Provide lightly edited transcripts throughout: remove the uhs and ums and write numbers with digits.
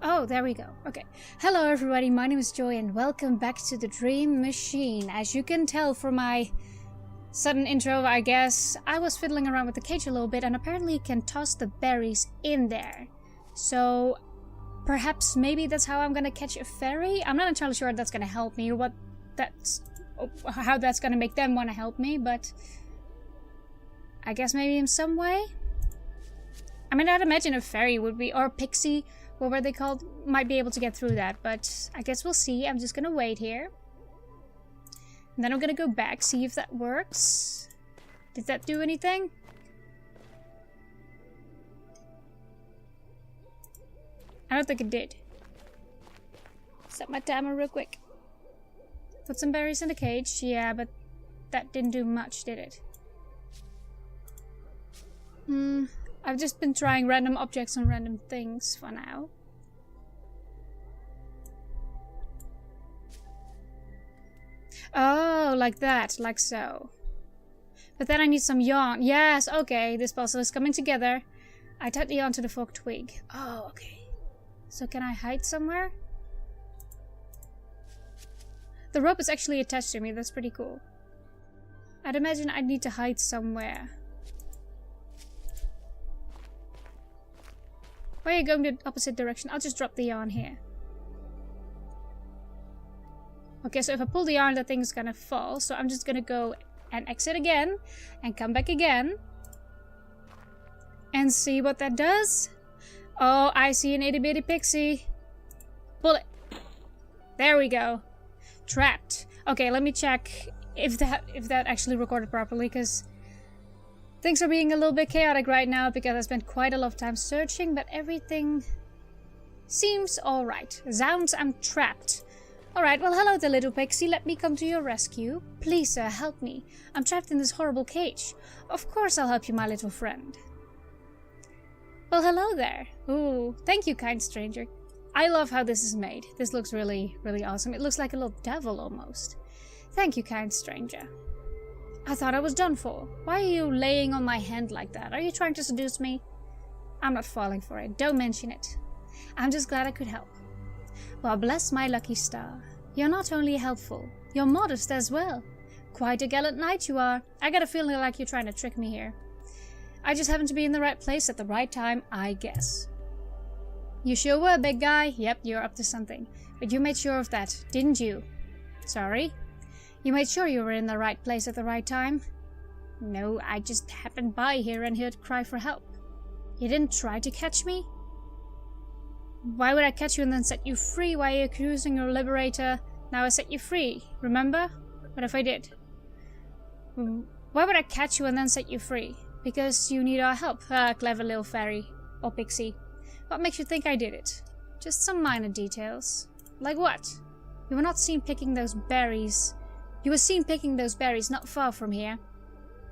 Oh, there we go. Okay. Hello everybody, my name is Joy and welcome back to the Dream Machine. As you can tell from my sudden intro, I guess, I was fiddling around with the cage a little bit and apparently you can toss the berries in there. So, perhaps maybe that's how I'm gonna catch a fairy? I'm not entirely sure that's gonna help me or how that's gonna make them want to help me, but I guess maybe in some way? I mean, I'd imagine a fairy would be, or a pixie, what were they called, might be able to get through that, but I guess we'll see. I'm just gonna wait here. And then I'm gonna go back, see if that works. Did that do anything? I don't think it did. Set my timer real quick. Put some berries in the cage. Yeah, but that didn't do much, did it? I've just been trying random objects on random things for now. Oh, like that, like so. But then I need some yarn. Yes, okay, this puzzle is coming together. I tied the yarn to the forked twig. Oh, okay. So can I hide somewhere? The rope is actually attached to me, that's pretty cool. I'd imagine I'd need to hide somewhere. Why are you going the opposite direction? I'll just drop the yarn here. Okay, so if I pull the yarn, that thing's gonna fall. So I'm just gonna go and exit again. And come back again. And see what that does. Oh, I see an itty bitty pixie. Pull it. There we go. Trapped. Okay, let me check if that actually recorded properly, because things are being a little bit chaotic right now because I spent quite a lot of time searching, but everything seems alright. Zounds, I'm trapped. Alright, well hello there little pixie, let me come to your rescue. Please sir, help me. I'm trapped in this horrible cage. Of course I'll help you, my little friend. Well hello there. Ooh, thank you kind stranger. I love how this is made. This looks really, really awesome. It looks like a little devil almost. Thank you kind stranger. I thought I was done for. Why are you laying on my hand like that? Are you trying to seduce me? I'm not falling for it. Don't mention it. I'm just glad I could help. Well, bless my lucky star. You're not only helpful, you're modest as well. Quite a gallant knight you are. I got a feeling like you're trying to trick me here. I just happened to be in the right place at the right time, I guess. You sure were, big guy. Yep, you're up to something. But you made sure of that, didn't you? Sorry? You made sure you were in the right place at the right time? No, I just happened by here and heard a cry for help. You didn't try to catch me? Why would I catch you and then set you free? Why are you accusing your liberator? Now I set you free, remember? What if I did? Why would I catch you and then set you free? Because you need our help. Ah, clever little fairy. Or pixie. What makes you think I did it? Just some minor details. Like what? You were not seen picking those berries. You were seen picking those berries not far from here.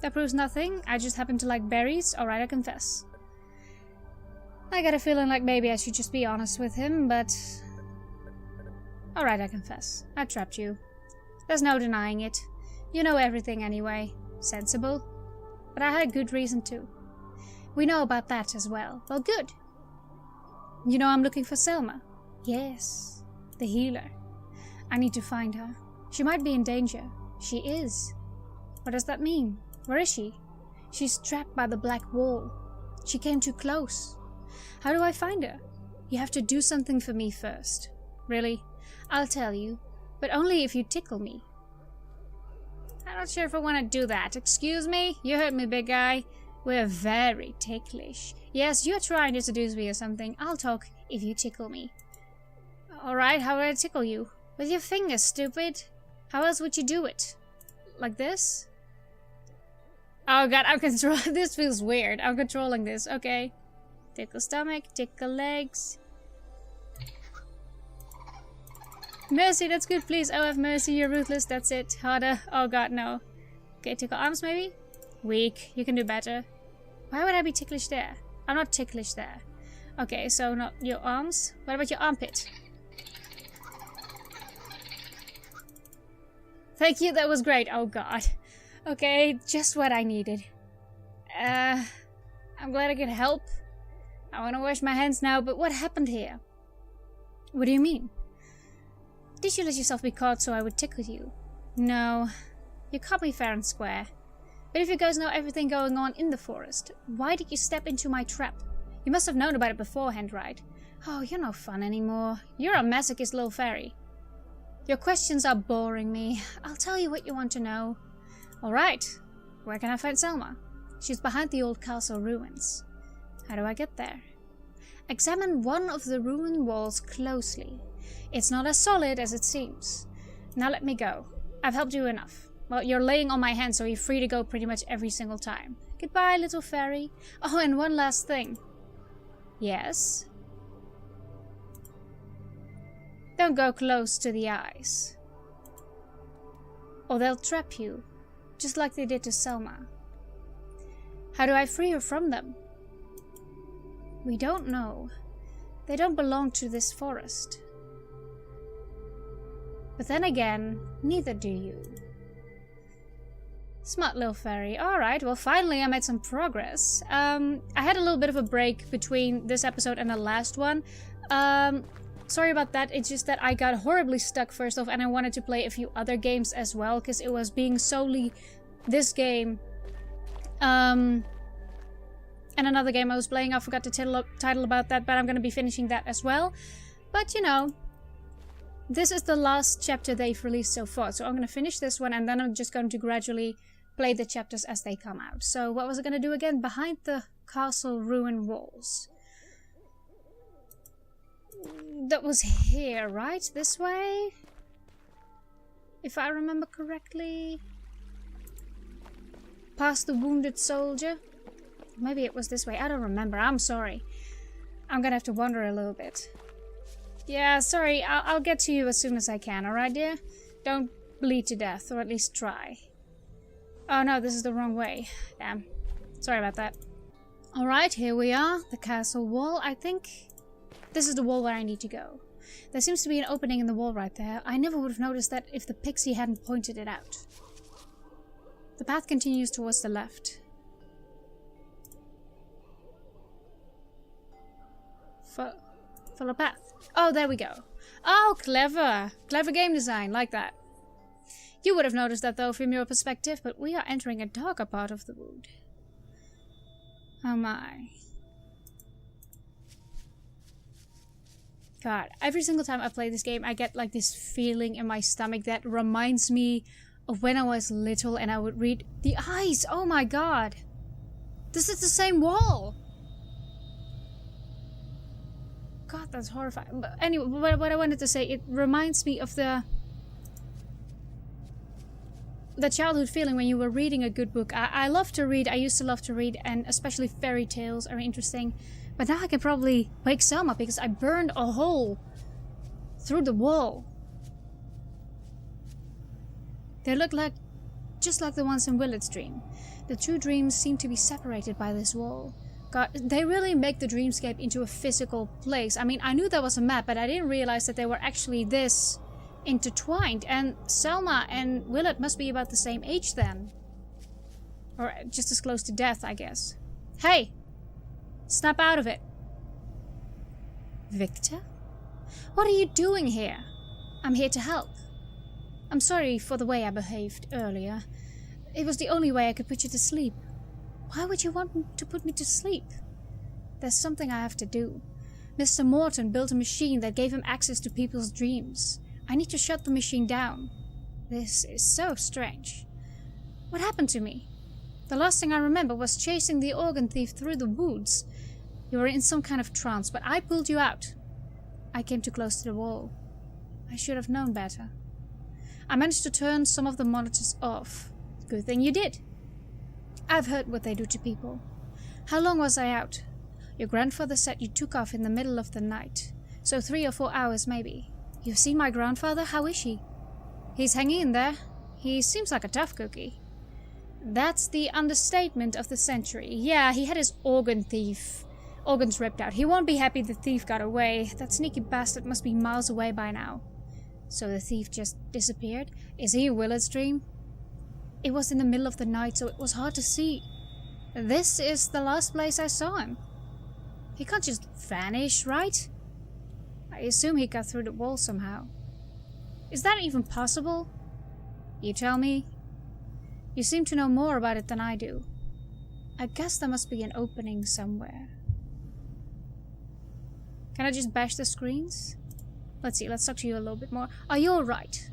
That proves nothing. I just happen to like berries. Alright, I confess. I got a feeling like maybe I should just be honest with him, but... Alright, I confess. I trapped you. There's no denying it. You know everything anyway. Sensible. But I had a good reason too. We know about that as well. Well, good. You know I'm looking for Selma. Yes. The healer. I need to find her. She might be in danger. She is. What does that mean? Where is she? She's trapped by the black wall. She came too close. How do I find her? You have to do something for me first. Really? I'll tell you. But only if you tickle me. I'm not sure if I want to do that. Excuse me? You heard me, big guy. We're very ticklish. Yes, you're trying to seduce me or something. I'll talk if you tickle me. Alright, how would I tickle you? With your fingers, stupid. How else would you do it? Like this? Oh god, I'm controlling. This feels weird. I'm controlling this. Okay. Tickle stomach, tickle legs. Mercy, that's good, please. Oh, have mercy, you're ruthless. That's it. Harder. Oh god, no. Okay, tickle arms maybe? Weak. You can do better. Why would I be ticklish there? I'm not ticklish there. Okay, so not your arms. What about your armpit? Thank you, that was great. Oh god. Okay, just what I needed. I'm glad I could help. I want to wash my hands now, but what happened here? What do you mean? Did you let yourself be caught so I would tickle you? No, you caught me fair and square. But if you guys know everything going on in the forest, why did you step into my trap? You must have known about it beforehand, right? Oh, you're no fun anymore. You're a masochist little fairy. Your questions are boring me. I'll tell you what you want to know. Alright, where can I find Selma? She's behind the old castle ruins. How do I get there? Examine one of the ruined walls closely. It's not as solid as it seems. Now let me go. I've helped you enough. Well, you're laying on my hand, so you're free to go pretty much every single time. Goodbye, little fairy. Oh, and one last thing. Yes? Don't go close to the eyes. Or they'll trap you, just like they did to Selma. How do I free her from them? We don't know. They don't belong to this forest. But then again, neither do you. Smart little fairy. Alright, well finally I made some progress. I had a little bit of a break between this episode and the last one. Sorry about that, it's just that I got horribly stuck first off and I wanted to play a few other games as well because it was being solely this game. And another game I was playing, I forgot the title about that, but I'm gonna be finishing that as well. But you know, this is the last chapter they've released so far, so I'm gonna finish this one and then I'm just going to gradually play the chapters as they come out. So what was I gonna do again? Behind the castle ruin walls. That was here, right? This way? If I remember correctly. Past the wounded soldier. Maybe it was this way. I don't remember. I'm sorry. I'm gonna have to wander a little bit. Yeah, sorry. I'll get to you as soon as I can, alright, dear? Don't bleed to death, or at least try. Oh no, this is the wrong way. Damn. Sorry about that. Alright, here we are. The castle wall, I think. This is the wall where I need to go. There seems to be an opening in the wall right there. I never would have noticed that if the pixie hadn't pointed it out. The path continues towards the left. Follow path. Oh, there we go. Oh, clever. Clever game design, like that. You would have noticed that though from your perspective, but we are entering a darker part of the wood. Oh my. God, every single time I play this game, I get like this feeling in my stomach that reminds me of when I was little and I would read the eyes. Oh my god. This is the same wall. God, that's horrifying. But anyway, what I wanted to say, it reminds me of the childhood feeling when you were reading a good book. I love to read. I used to love to read, and especially fairy tales are interesting. But now I can probably wake Selma because I burned a hole through the wall. They look like just like the ones in Willard's dream. The two dreams seem to be separated by this wall. God, they really make the dreamscape into a physical place. I mean, I knew there was a map, but I didn't realize that they were actually this intertwined. And Selma and Willard must be about the same age then. Or just as close to death, I guess. Hey! Snap out of it. Victor? What are you doing here? I'm here to help. I'm sorry for the way I behaved earlier. It was the only way I could put you to sleep. Why would you want to put me to sleep? There's something I have to do. Mr. Morton built a machine that gave him access to people's dreams. I need to shut the machine down. This is so strange. What happened to me? The last thing I remember was chasing the organ thief through the woods. You were in some kind of trance, but I pulled you out. I came too close to the wall. I should have known better. I managed to turn some of the monitors off. Good thing you did. I've heard what they do to people. How long was I out? Your grandfather said you took off in the middle of the night. So 3 or 4 hours maybe. You've seen my grandfather? How is he? He's hanging in there. He seems like a tough cookie. That's the understatement of the century. Yeah, he had his organs ripped out. He won't be happy the thief got away. That sneaky bastard must be miles away by now. So the thief just disappeared? Is he Willard's dream? It was in the middle of the night, so it was hard to see. This is the last place I saw him. He can't just vanish, right? I assume he got through the wall somehow. Is that even possible? You tell me? You seem to know more about it than I do. I guess there must be an opening somewhere. Can I just bash the screens? Let's see, let's talk to you a little bit more. Oh, you're right.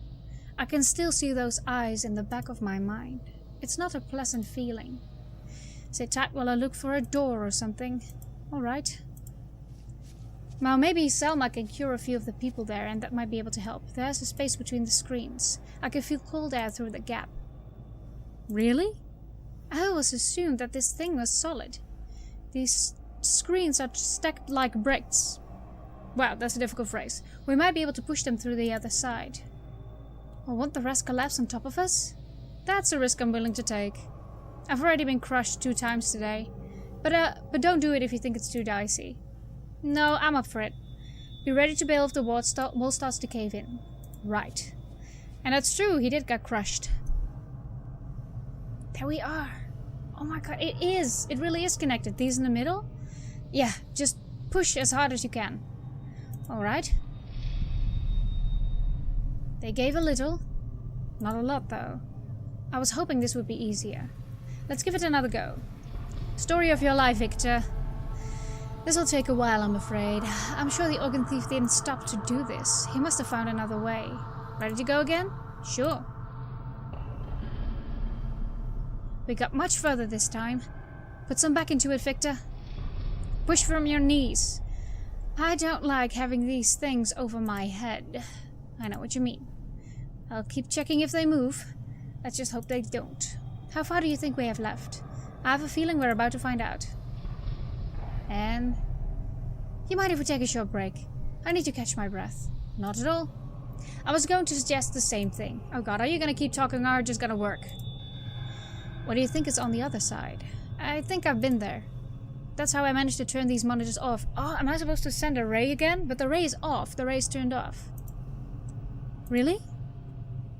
I can still see those eyes in the back of my mind. It's not a pleasant feeling. Sit tight while I look for a door or something. Alright. Well, maybe Selma can cure a few of the people there, and that might be able to help. There's a space between the screens. I can feel cold air through the gap. Really? I always assumed that this thing was solid. These screens are stacked like bricks. Wow, that's a difficult phrase. We might be able to push them through the other side. Or won't the rest collapse on top of us? That's a risk I'm willing to take. I've already been crushed 2 times today. But don't do it if you think it's too dicey. No, I'm up for it. Be ready to bail if the wall starts to cave in. Right. And that's true, he did get crushed. There we are. Oh my god, it is. It really is connected. These in the middle? Yeah, just push as hard as you can. Alright. They gave a little. Not a lot, though. I was hoping this would be easier. Let's give it another go. Story of your life, Victor. This'll take a while, I'm afraid. I'm sure the organ thief didn't stop to do this. He must have found another way. Ready to go again? Sure. We got much further this time. Put some back into it, Victor. Push from your knees. I don't like having these things over my head. I know what you mean. I'll keep checking if they move. Let's just hope they don't. How far do you think we have left? I have a feeling we're about to find out. And... you mind if we take a short break? I need to catch my breath. Not at all. I was going to suggest the same thing. Oh god, are you gonna keep talking or just gonna work? What do you think is on the other side? I think I've been there. That's how I managed to turn these monitors off. Oh, am I supposed to send a ray again? But the ray is off. The ray is turned off. Really?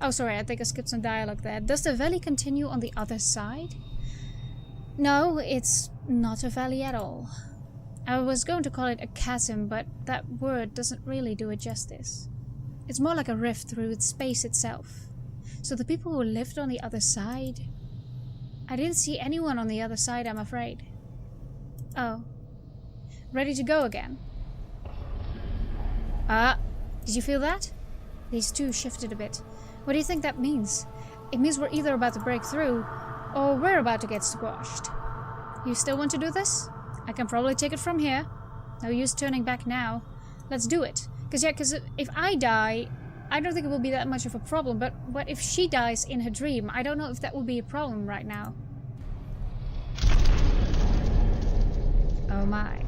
Oh, sorry, I think I skipped some dialogue there. Does the valley continue on the other side? No, it's not a valley at all. I was going to call it a chasm, but that word doesn't really do it justice. It's more like a rift through space itself. So the people who lived on the other side... I didn't see anyone on the other side, I'm afraid. Oh. Ready to go again? Did you feel that? These two shifted a bit. What do you think that means? It means we're either about to break through, or we're about to get squashed. You still want to do this? I can probably take it from here. No use turning back now. Let's do it. Because if I die, I don't think it will be that much of a problem, but what if she dies in her dream? I don't know if that will be a problem right now. Oh my.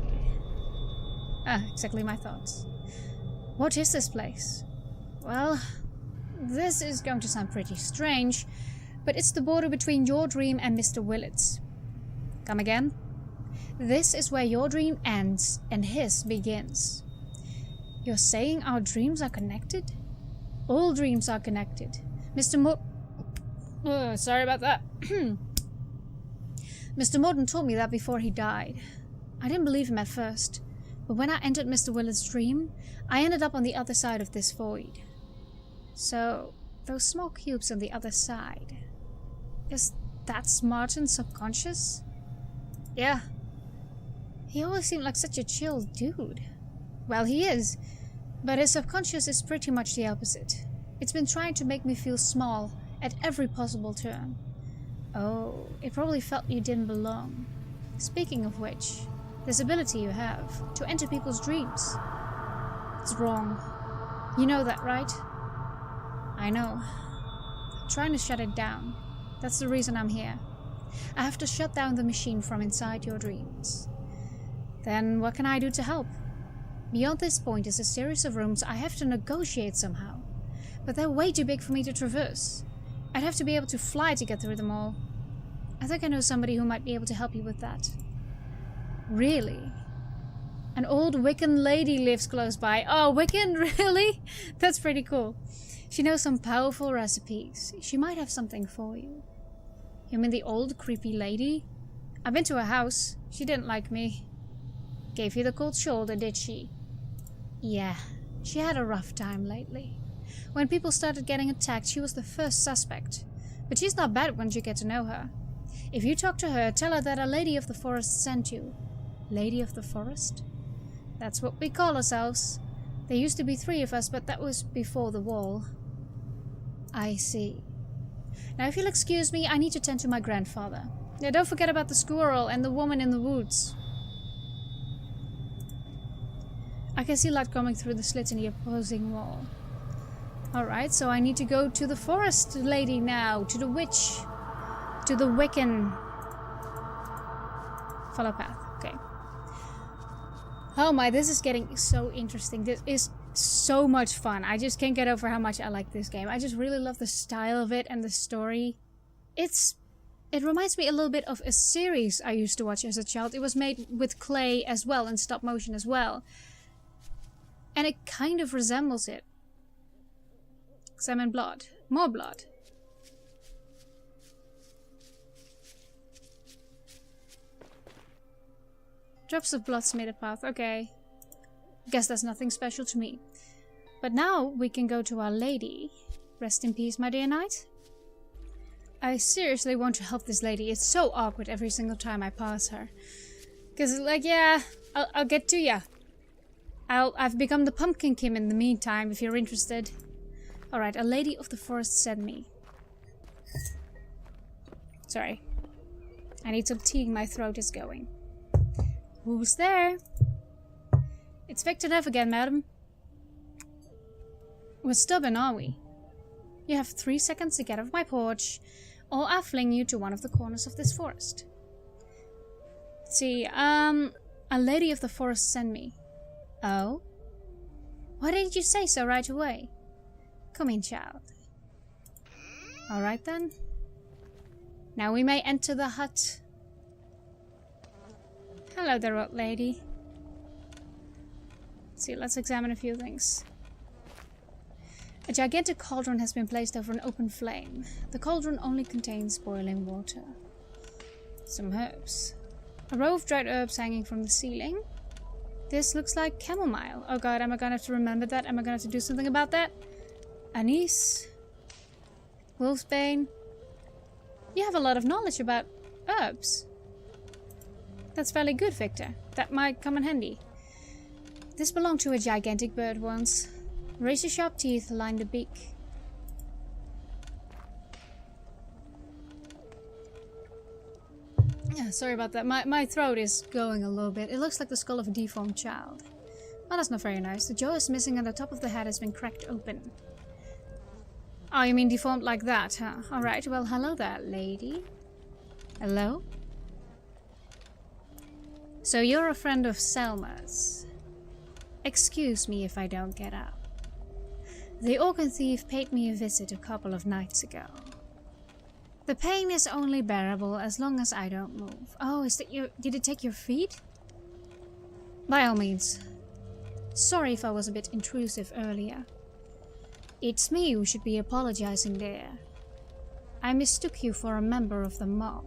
Exactly my thoughts. What is this place? Well, this is going to sound pretty strange, but it's the border between your dream and Mr. Willet's. Come again? This is where your dream ends and his begins. You're saying our dreams are connected? All dreams are connected. Sorry about that. Mr. Morton told me that before he died. I didn't believe him at first, but when I entered Mr. Willet's dream, I ended up on the other side of this void. So, those small cubes on the other side. Is that Martin's subconscious? Yeah. He always seemed like such a chill dude. Well, he is. But his subconscious is pretty much the opposite. It's been trying to make me feel small at every possible turn. Oh, it probably felt you didn't belong. Speaking of which, this ability you have to enter people's dreams. It's wrong. You know that, right? I know. I'm trying to shut it down. That's the reason I'm here. I have to shut down the machine from inside your dreams. Then what can I do to help? Beyond this point is a series of rooms I have to negotiate somehow. But they're way too big for me to traverse. I'd have to be able to fly to get through them all. I think I know somebody who might be able to help you with that. Really? An old Wiccan lady lives close by. Oh, Wiccan? Really? That's pretty cool. She knows some powerful recipes. She might have something for you. You mean the old creepy lady? I've been to her house. She didn't like me. Gave you the cold shoulder, did she? Yeah, She had a rough time lately. When people started getting attacked, she was the first suspect. But she's not bad once you get to know her. If you talk to her, tell her that a lady of the forest sent you. Lady of the forest? That's what we call ourselves. There used to be 3 of us, but that was before the wall. I see. Now if you'll excuse me, I need to tend to my grandfather. Yeah, don't forget about the squirrel and the woman in the woods. I can see light coming through the slit in the opposing wall. Alright, so I need to go to the forest lady now, to the witch, to the Wiccan. Follow path, okay. Oh my, this is getting so interesting. This is so much fun. I just can't get over how much I like this game. I just really love the style of it and the story. It reminds me a little bit of a series I used to watch as a child. It was made with clay as well and stop motion as well. And it kind of resembles it. Examine blood. More blood. Drops of blood smeared a path. Okay. Guess that's nothing special to me. But now we can go to Our Lady. Rest in peace, my dear knight. I seriously want to help this lady. It's so awkward every single time I pass her. Because, like, yeah, I'll get to ya. I've become the Pumpkin Kim in the meantime, if you're interested. Alright, a lady of the forest sent me. Sorry. I need some tea, my throat is going. Who's there? It's Victor Neff again, madam. We're stubborn, are we? You have 3 seconds to get off my porch, or I'll fling you to one of the corners of this forest. Let's see, a lady of the forest sent me. Oh? Why didn't you say so right away? Come in, child. Alright then. Now we may enter the hut. Hello there, old lady. Let's see, let's examine a few things. A gigantic cauldron has been placed over an open flame. The cauldron only contains boiling water. Some herbs. A row of dried herbs hanging from the ceiling. This looks like chamomile. Oh god, am I gonna have to remember that? Am I gonna have to do something about that? Anise. Wolfsbane. You have a lot of knowledge about herbs. That's fairly good, Victor. That might come in handy. This belonged to a gigantic bird once. Razor-sharp teeth line the beak. Yeah, sorry about that. My throat is going a little bit. It looks like the skull of a deformed child. Well, that's not very nice. The jaw is missing and the top of the head has been cracked open. Oh, you mean deformed like that, huh? Alright, well, hello there, lady. Hello? So you're a friend of Selma's. Excuse me if I don't get up. The organ thief paid me a visit a couple of nights ago. The pain is only bearable as long as I don't move. Oh, is that you? Did it take your feet? By all means. Sorry if I was a bit intrusive earlier. It's me who should be apologizing there. I mistook you for a member of the mob.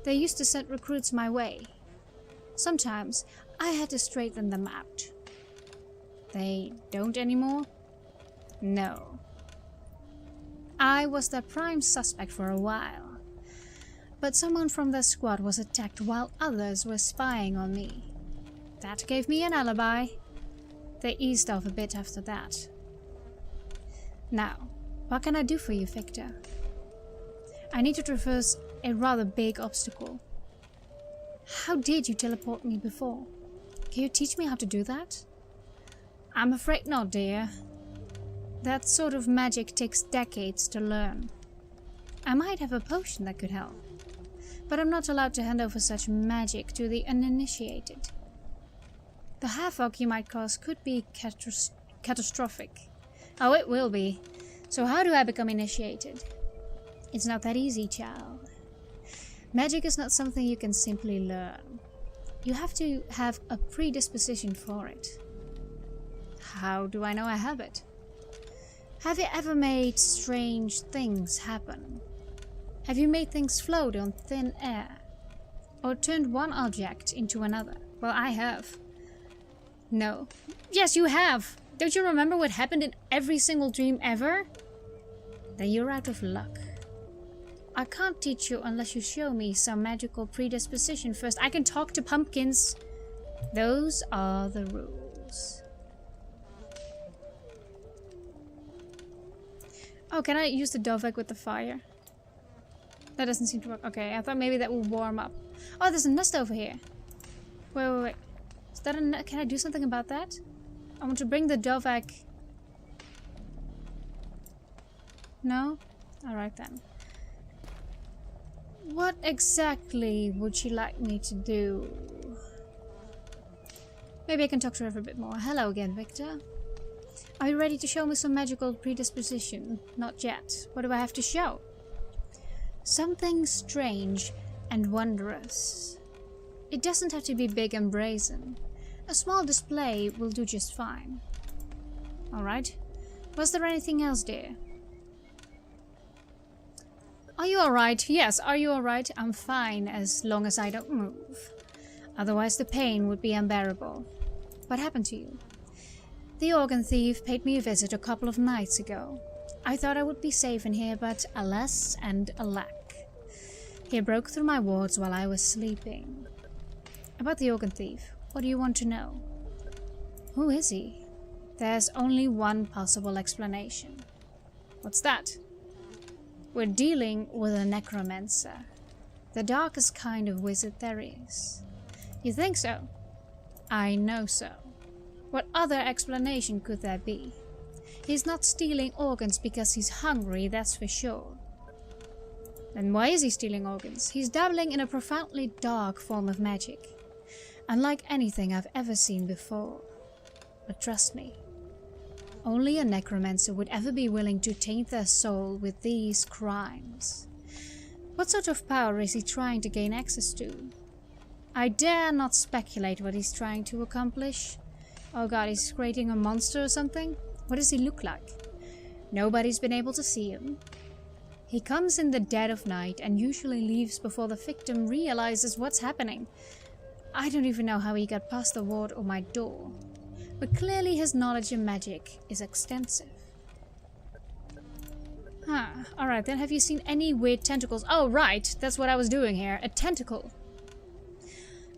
They used to send recruits my way. Sometimes I had to straighten them out. They don't anymore? No. I was their prime suspect for a while. But someone from their squad was attacked while others were spying on me. That gave me an alibi. They eased off a bit after that. Now, what can I do for you, Victor? I need to traverse a rather big obstacle. How did you teleport me before? Can you teach me how to do that? I'm afraid not, dear. That sort of magic takes decades to learn. I might have a potion that could help, but I'm not allowed to hand over such magic to the uninitiated. The havoc you might cause could be catastrophic. Oh, it will be. So how do I become initiated? It's not that easy, child. Magic is not something you can simply learn. You have to have a predisposition for it. How do I know I have it? Have you ever made strange things happen? Have you made things float on thin air? Or turned one object into another? Well, I have. No. Yes, you have! Don't you remember what happened in every single dream ever? Then you're out of luck. I can't teach you unless you show me some magical predisposition first. I can talk to pumpkins. Those are the rules. Oh, can I use the dove egg with the fire? That doesn't seem to work. Okay, I thought maybe that would warm up. Oh, there's a nest over here. Wait. Is that a nest? Can I do something about that? I want to bring the dove egg. No? Alright then. What exactly would she like me to do? Maybe I can talk to her a bit more. Hello again, Victor. Are you ready to show me some magical predisposition? Not yet. What do I have to show? Something strange and wondrous. It doesn't have to be big and brazen. A small display will do just fine. Alright. Was there anything else, dear? Are you alright? Yes, are you alright? I'm fine as long as I don't move. Otherwise the pain would be unbearable. What happened to you? The organ thief paid me a visit a couple of nights ago. I thought I would be safe in here, but alas and alack. He broke through my wards while I was sleeping. About the organ thief, what do you want to know? Who is he? There's only one possible explanation. What's that? We're dealing with a necromancer. The darkest kind of wizard there is. You think so? I know so. What other explanation could there be? He's not stealing organs because he's hungry, that's for sure. Then why is he stealing organs? He's dabbling in a profoundly dark form of magic. Unlike anything I've ever seen before. But trust me, only a necromancer would ever be willing to taint their soul with these crimes. What sort of power is he trying to gain access to? I dare not speculate what he's trying to accomplish. Oh god, he's creating a monster or something? What does he look like? Nobody's been able to see him. He comes in the dead of night and usually leaves before the victim realizes what's happening. I don't even know how he got past the ward or my door. But clearly his knowledge in magic is extensive. Huh, alright then, have you seen any weird tentacles? Oh right, that's what I was doing here, a tentacle.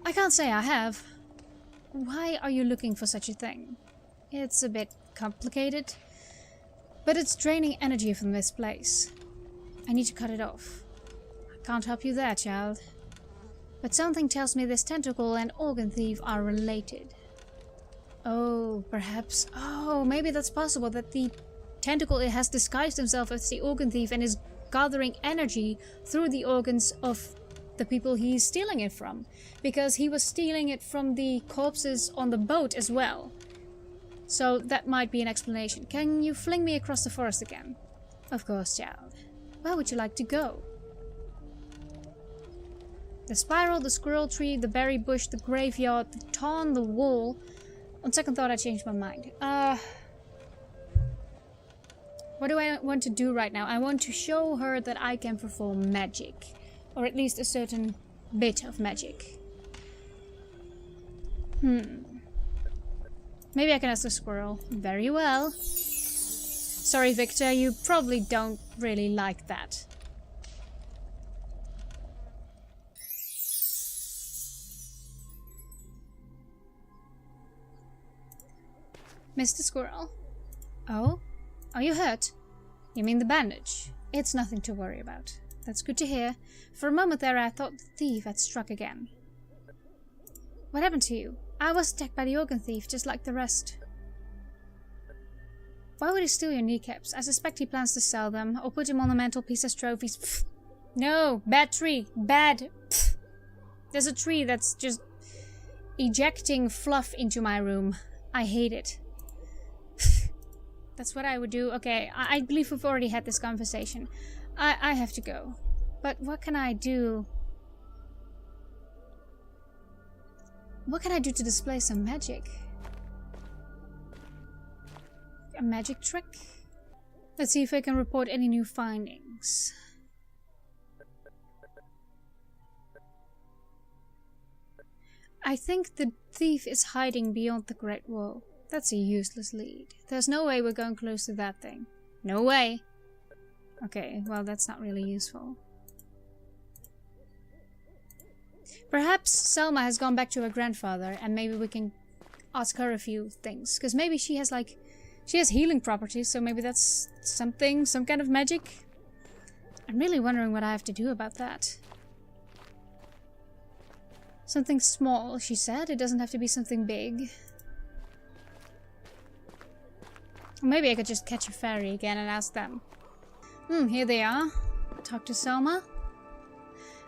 I can't say I have. Why are you looking for such a thing? It's a bit complicated, but it's draining energy from this place. I need to cut it off. I can't help you there, child. But something tells me this tentacle and organ thief are related. Oh, perhaps... Oh, maybe that's possible, that the tentacle has disguised himself as the organ thief and is gathering energy through the organs of the people he's stealing it from. Because he was stealing it from the corpses on the boat as well. So that might be an explanation. Can you fling me across the forest again? Of course, child. Where would you like to go? The spiral, the squirrel tree, the berry bush, the graveyard, the tarn, the wall. On second thought, I changed my mind. What do I want to do right now? I want to show her that I can perform magic. Or at least a certain bit of magic. Maybe I can ask the squirrel. Very well. Sorry, Victor, you probably don't really like that. Mr. Squirrel. Oh? Are you hurt? You mean the bandage? It's nothing to worry about. That's good to hear. For a moment there I thought the thief had struck again. What happened to you? I was attacked by the organ thief, just like the rest. Why would he steal your kneecaps? I suspect he plans to sell them, or put them on the mantelpiece as trophies. Pfft. No! Bad tree! Bad! Pfft. There's a tree that's just ejecting fluff into my room. I hate it. That's what I would do. Okay, I believe we've already had this conversation. I have to go. But what can I do? What can I do to display some magic? A magic trick? Let's see if I can report any new findings. I think the thief is hiding beyond the Great Wall. That's a useless lead. There's no way we're going close to that thing. No way. Okay, well that's not really useful. Perhaps Selma has gone back to her grandfather and maybe we can ask her a few things. Because maybe she has healing properties, so maybe that's something, some kind of magic. I'm really wondering what I have to do about that. Something small, she said. It doesn't have to be something big. Or maybe I could just catch a ferry again and ask them. Here they are. Talk to Selma.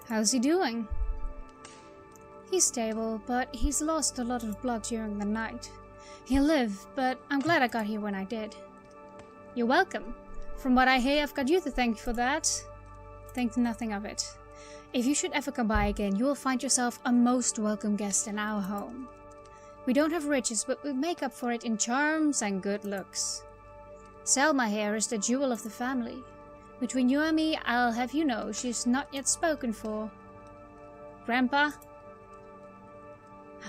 How's he doing? He's stable, but he's lost a lot of blood during the night. He'll live, but I'm glad I got here when I did. You're welcome. From what I hear, I've got you to thank for that. Think nothing of it. If you should ever come by again, you will find yourself a most welcome guest in our home. We don't have riches, but we make up for it in charms and good looks. Selma here is the jewel of the family. Between you and me, I'll have you know she's not yet spoken for. Grandpa?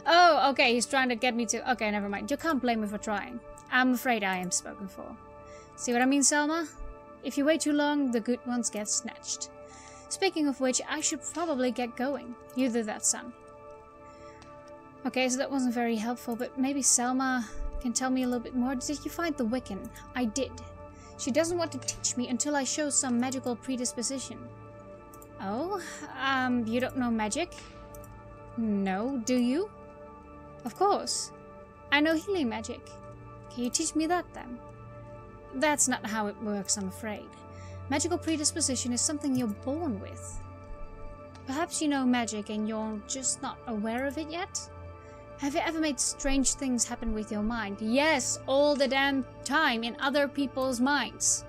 Oh, okay, he's trying to get me to... Okay, never mind. You can't blame me for trying. I'm afraid I am spoken for. See what I mean, Selma? If you wait too long, the good ones get snatched. Speaking of which, I should probably get going. You do that, son. Okay, so that wasn't very helpful, but maybe Selma can tell me a little bit more. Did you find the Wiccan? I did. She doesn't want to teach me until I show some magical predisposition. Oh? You don't know magic? No, do you? Of course. I know healing magic. Can you teach me that then? That's not how it works, I'm afraid. Magical predisposition is something you're born with. Perhaps you know magic and you're just not aware of it yet? Have you ever made strange things happen with your mind? Yes, all the damn time in other people's minds.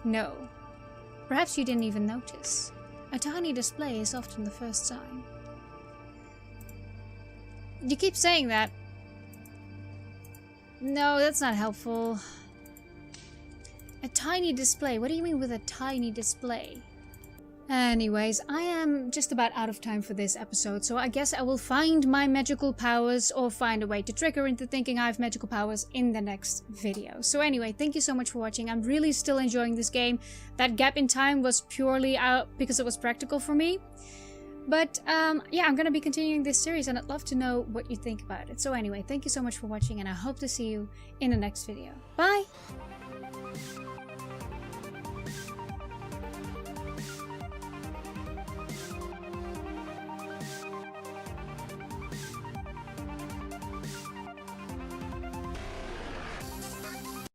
No. Perhaps you didn't even notice. A tiny display is often the first sign. You keep saying that. No, that's not helpful. A tiny display? What do you mean with a tiny display? Anyways, I am just about out of time for this episode, so I guess I will find my magical powers or find a way to trick her into thinking I have magical powers in the next video. So anyway, thank you so much for watching. I'm really still enjoying this game. That gap in time was purely out because it was practical for me. But yeah, I'm gonna be continuing this series and I'd love to know what you think about it. So anyway, thank you so much for watching and I hope to see you in the next video. Bye!